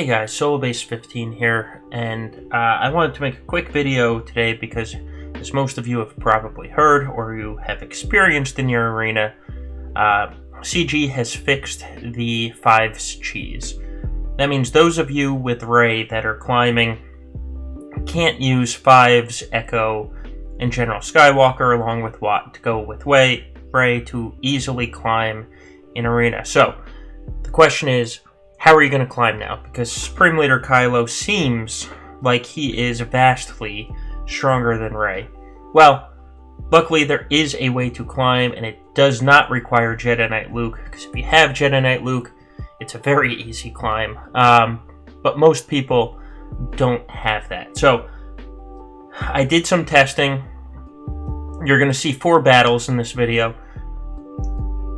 Hey guys, SoloBase15 here, and I wanted to make a quick video today because, as most of you have probably heard or you have experienced in your arena, CG has fixed the 5's cheese. That means those of you with Ray that are climbing can't use 5's, Echo, and General Skywalker along with Watt to go with Ray to easily climb in arena. So, the question is, how are you going to climb now? Because Supreme Leader Kylo seems like he is vastly stronger than Rey. Well, luckily there is a way to climb, and it does not require Jedi Knight Luke, because if you have Jedi Knight Luke, it's a very easy climb. But most people don't have that. So, I did some testing. You're going to see 4 battles in this video.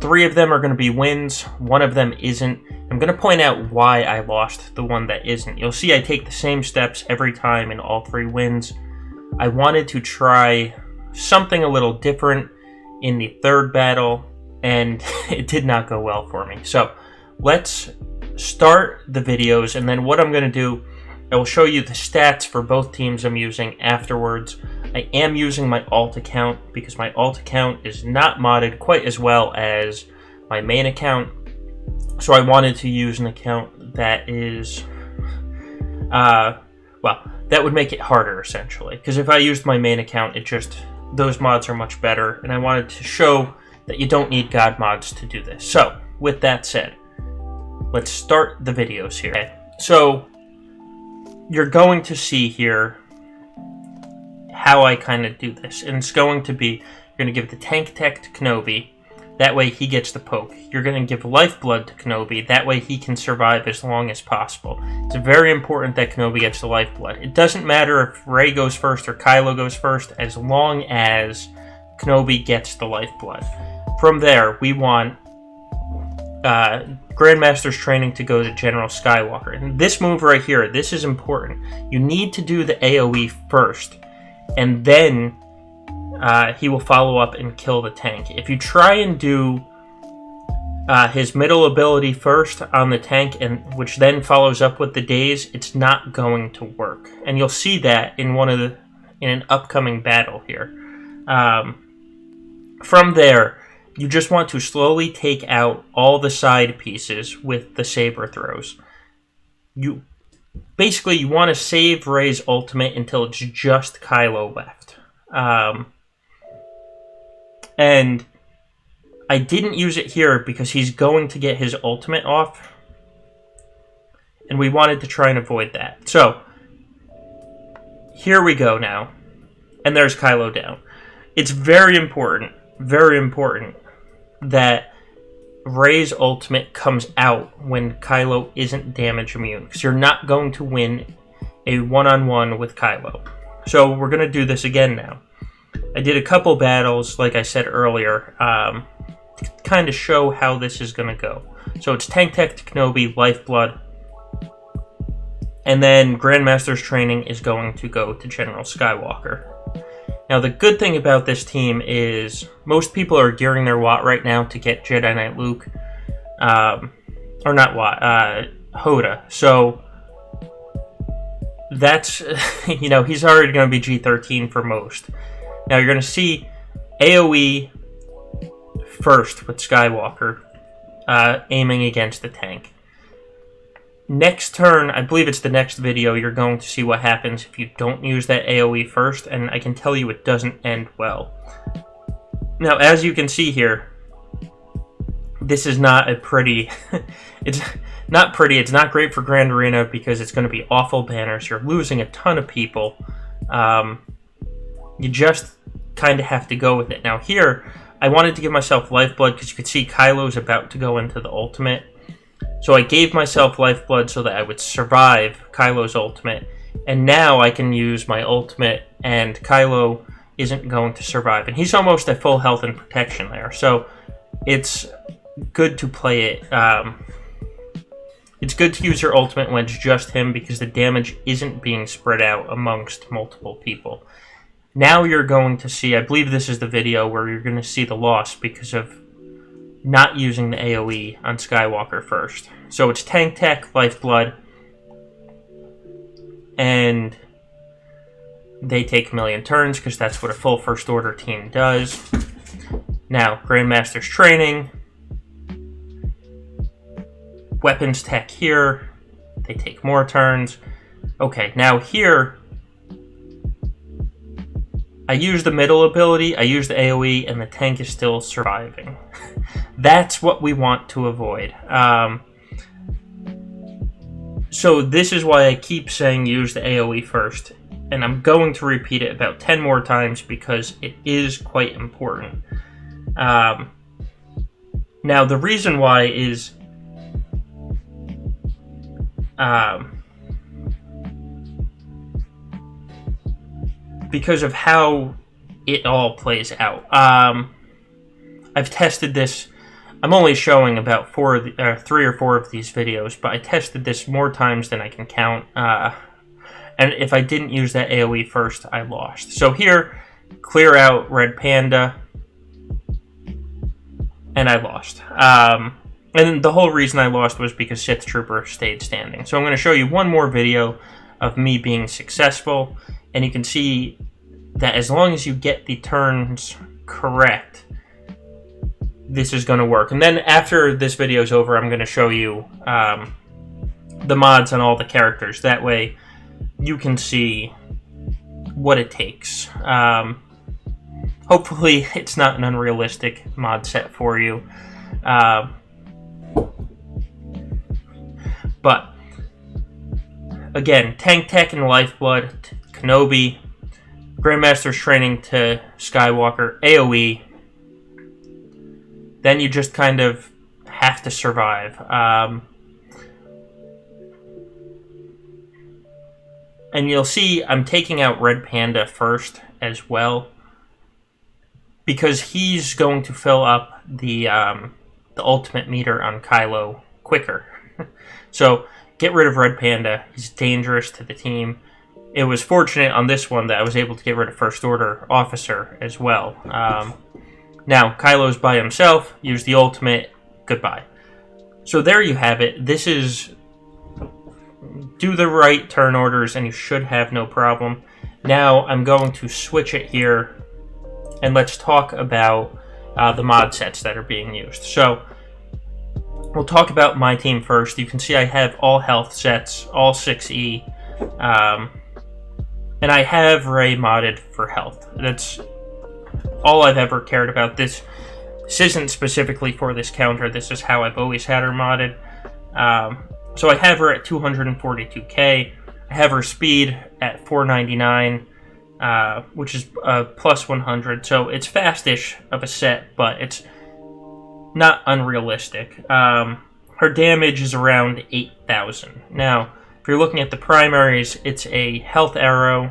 3 of them are going to be wins, 1 of them isn't. I'm going to point out why I lost the one that isn't. You'll see I take the same steps every time in all 3 wins. I wanted to try something a little different in the 3rd battle, and it did not go well for me. So let's start the videos, and then what I'm going to do, I will show you the stats for both teams I'm using afterwards. I am using my alt account because my alt account is not modded quite as well as my main account. So I wanted to use an account that is, well, that would make it harder essentially. Because if I used my main account, those mods are much better. And I wanted to show that you don't need God mods to do this. So, with that said, let's start the videos here. Okay. So, you're going to see here how I kind of do this. And it's going to be, you're going to give the tank tech to Kenobi. That way he gets the poke. You're going to give lifeblood to Kenobi. That way he can survive as long as possible. It's very important that Kenobi gets the lifeblood. It doesn't matter if Rey goes first or Kylo goes first, as long as Kenobi gets the lifeblood. From there, we want Grandmaster's training to go to General Skywalker. And this move right here, this is important. You need to do the AoE first, and then he will follow up and kill the tank. If you try and do his middle ability first on the tank, and which then follows up with the daze, it's not going to work. And you'll see that in an upcoming battle here. From there, you just want to slowly take out all the side pieces with the saber throws. Basically, you want to save Rey's ultimate until it's just Kylo left. And I didn't use it here because he's going to get his ultimate off, and we wanted to try and avoid that. So, here we go now, and there's Kylo down. It's very important that Rey's ultimate comes out when Kylo isn't damage immune, because you're not going to win a one-on-one with Kylo. So we're going to do this again now. I did a couple battles, like I said earlier, to kind of show how this is going to go. So it's Tank Tech to Kenobi, Lifeblood, and then Grandmaster's training is going to go to General Skywalker. Now the good thing about this team is most people are gearing their Watt right now to get Jedi Knight Luke, or not Watt, Hoda. So that's, he's already going to be G13 for most. Now you're going to see AoE first with Skywalker aiming against the tank. Next turn, I believe it's the next video, you're going to see what happens if you don't use that AoE first, and I can tell you it doesn't end well. Now, as you can see here, this is not a pretty... it's not pretty, it's not great for Grand Arena because it's going to be awful banners. You're losing a ton of people. You just kind of have to go with it. Now here, I wanted to give myself lifeblood because you could see Kylo's about to go into the ultimate. So I gave myself lifeblood so that I would survive Kylo's ultimate. And now I can use my ultimate and Kylo isn't going to survive. And he's almost at full health and protection there. So it's good to play it. It's good to use your ultimate when it's just him because the damage isn't being spread out amongst multiple people. Now you're going to see, I believe this is the video where you're going to see the loss because of not using the AoE on Skywalker first. So it's Tank Tech, Lifeblood, and they take a million turns because that's what a full First Order team does. Now, Grandmaster's Training, Weapons Tech here, they take more turns. Okay, now here, I use the middle ability, I use the AoE, and the tank is still surviving. That's what we want to avoid. So this is why I keep saying use the AoE first. And I'm going to repeat it about 10 more times because it is quite important. Now, the reason why is because of how it all plays out. I've tested this. I'm only showing about 3 or 4 of these videos, but I tested this more times than I can count. And if I didn't use that AoE first, I lost. So here, clear out Red Panda, and I lost. And the whole reason I lost was because Sith Trooper stayed standing. So I'm going to show you one more video of me being successful, and you can see that as long as you get the turns correct, this is going to work. And then after this video is over, I'm going to show you the mods on all the characters. That way you can see what it takes. Hopefully it's not an unrealistic mod set for you. But again, Tank Tech and Lifeblood, Kenobi, Grandmaster's Training to Skywalker, AoE. Then you just kind of have to survive. And you'll see I'm taking out Red Panda first as well, because he's going to fill up the ultimate meter on Kylo quicker. So get rid of Red Panda. He's dangerous to the team. It was fortunate on this one that I was able to get rid of First Order Officer as well. Now, Kylo's by himself. Use the ultimate. Goodbye. So there you have it. This is... do the right turn orders and you should have no problem. Now I'm going to switch it here and let's talk about the mod sets that are being used. So we'll talk about my team first. You can see I have all health sets, all 6E, and I have Rey modded for health. That's all I've ever cared about. This isn't specifically for this counter. This is how I've always had her modded. So I have her at 242k. I have her speed at 499, which is plus 100. So it's fastish of a set, but it's not unrealistic. Her damage is around 8,000. Now, if you're looking at the primaries, it's a health arrow,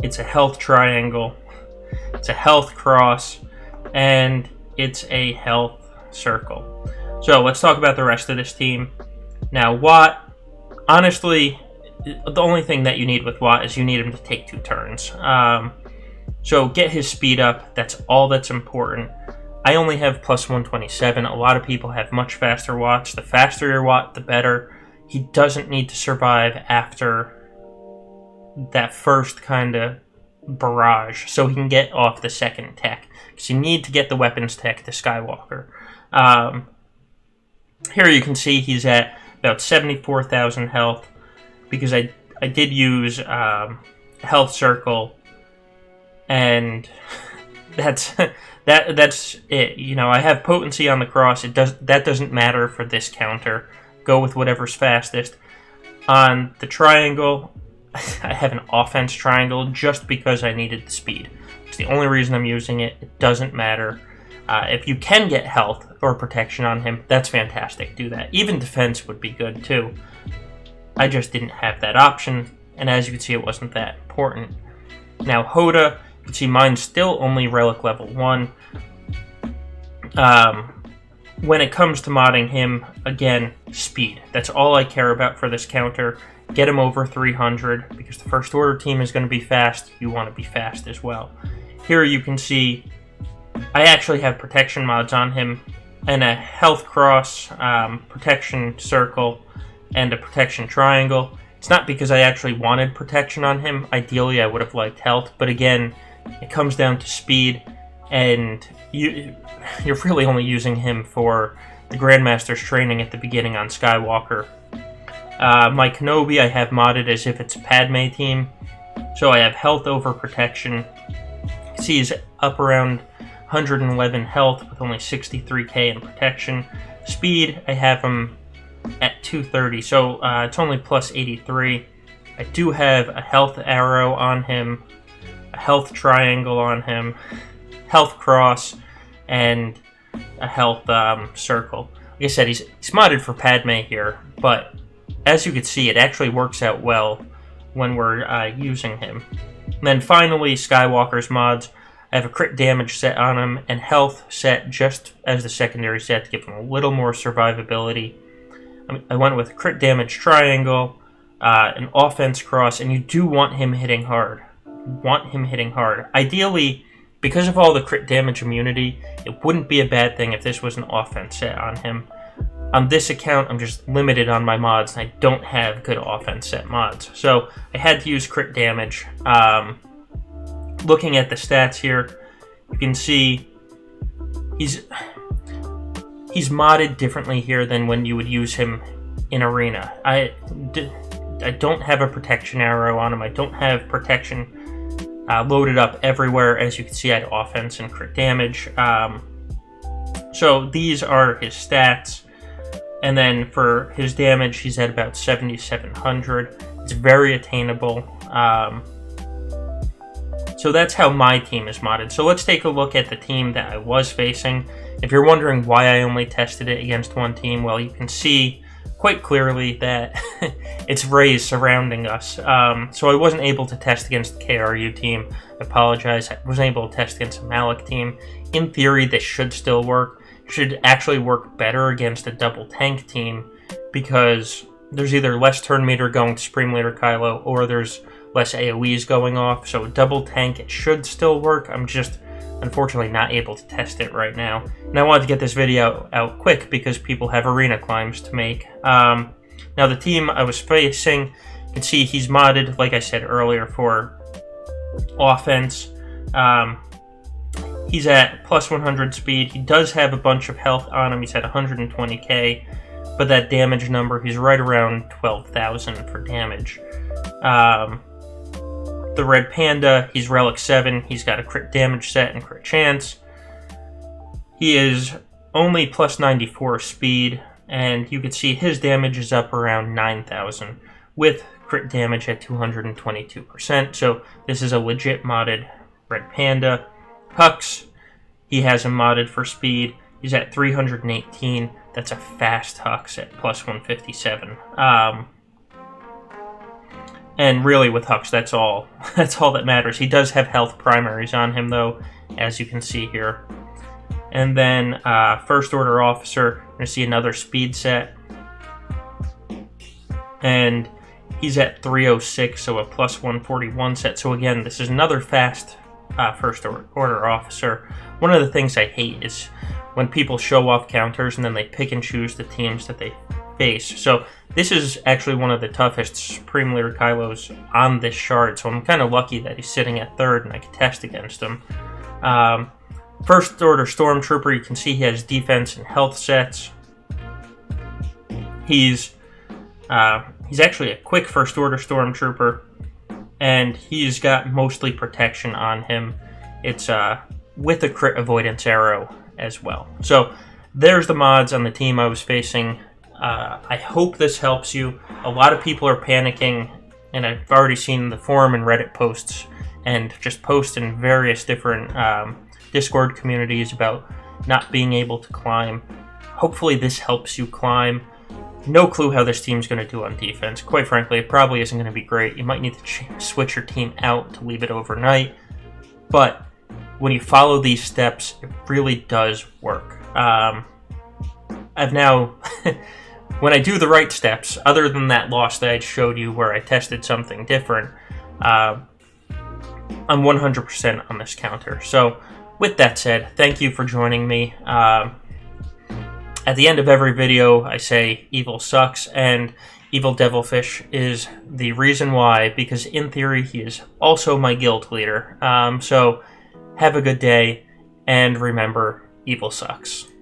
it's a health triangle, it's a health cross, and it's a health circle. So let's talk about the rest of this team. Now, Watt, honestly, the only thing that you need with Watt is you need him to take 2 turns. So get his speed up. That's all that's important. I only have plus 127. A lot of people have much faster Watts. The faster your Watt, the better. He doesn't need to survive after that first kind of barrage, so he can get off the second tech. Because you need to get the weapons tech to Skywalker. Here you can see he's at about 74,000 health, because I did use health circle, and that's it. You know, I have potency on the cross. That doesn't matter for this counter. Go with whatever's fastest. On the triangle, I have an offense triangle just because I needed the speed. It's the only reason I'm using it. It doesn't matter. If you can get health or protection on him, that's fantastic. Do that. Even defense would be good too. I just didn't have that option, and as you can see, it wasn't that important. Now, Hoda, you can see mine's still only relic level 1. When it comes to modding him, again, speed. That's all I care about for this counter. Get him over 300, because the First Order team is going to be fast. You want to be fast as well. Here you can see I actually have protection mods on him, and a health cross, protection circle, and a protection triangle. It's not because I actually wanted protection on him. Ideally, I would have liked health, but again, it comes down to speed, and you're really only using him for the Grandmaster's training at the beginning on Skywalker. My Kenobi I have modded as if it's a Padme team, so I have health over protection. See, he's up around 111 health with only 63k in protection. Speed, I have him at 230, so it's only plus 83. I do have a health arrow on him, a health triangle on him, health cross, and a health circle. Like I said, he's modded for Padme here, but as you can see, it actually works out well when we're using him. And then finally, Skywalker's mods. I have a crit damage set on him and health set just as the secondary set to give him a little more survivability. I went with a crit damage triangle, an offense cross, and you do want him hitting hard. Ideally, because of all the crit damage immunity, it wouldn't be a bad thing if this was an offense set on him. On this account, I'm just limited on my mods, and I don't have good offense set mods. So I had to use crit damage. Looking at the stats here, you can see he's modded differently here than when you would use him in Arena. I don't have a protection arrow on him. I don't have protection loaded up everywhere. As you can see, I had offense and crit damage. So these are his stats. And then for his damage, he's at about 7,700. It's very attainable. So that's how my team is modded. So let's take a look at the team that I was facing. If you're wondering why I only tested it against one team, well, you can see quite clearly that it's Rays surrounding us. So I wasn't able to test against the KRU team. I apologize. I wasn't able to test against a Malik team. In theory, this should still work. It should actually work better against a double tank team because there's either less turn meter going to Supreme Leader Kylo or there's less AoEs going off. So double tank, it should still work. I'm just unfortunately not able to test it right now. And I wanted to get this video out quick because people have arena climbs to make. Now the team I was facing, you can see he's modded, like I said earlier, for offense. He's at plus 100 speed. He does have a bunch of health on him. He's at 120k, but that damage number, he's right around 12,000 for damage. The Red Panda, he's Relic 7. He's got a crit damage set and crit chance. He is only plus 94 speed, and you can see his damage is up around 9,000 with crit damage at 222%. So this is a legit modded Red Panda. Hux, he has him modded for speed. He's at 318. That's a fast Hux at plus 157. And really with Hux, that's all that matters. He does have health primaries on him though, as you can see here. And then First Order Officer, you're going to see another speed set. And he's at 306, so a plus 141 set. So again, this is another fast First Order Officer. One of the things I hate is when people show off counters and then they pick and choose the teams that they face. So this is actually one of the toughest Supreme Leader Kylos on this shard, so I'm kind of lucky that he's sitting at third and I can test against him. First Order Stormtrooper, you can see he has defense and health sets. He's actually a quick First Order Stormtrooper, and he's got mostly protection on him. It's with a crit avoidance arrow as well. So there's the mods on the team I was facing. I hope this helps you. A lot of people are panicking, and I've already seen the forum and Reddit posts and just posts in various different Discord communities about not being able to climb. Hopefully this helps you climb. No clue how this team's going to do on defense. Quite frankly, it probably isn't going to be great. You might need to switch your team out to leave it overnight. But when you follow these steps, it really does work. I've now... when I do the right steps, other than that loss that I showed you where I tested something different, I'm 100% on this counter. So with that said, thank you for joining me. At the end of every video, I say evil sucks, and Evil Devilfish is the reason why, because in theory, he is also my guild leader. So, have a good day, and remember, evil sucks.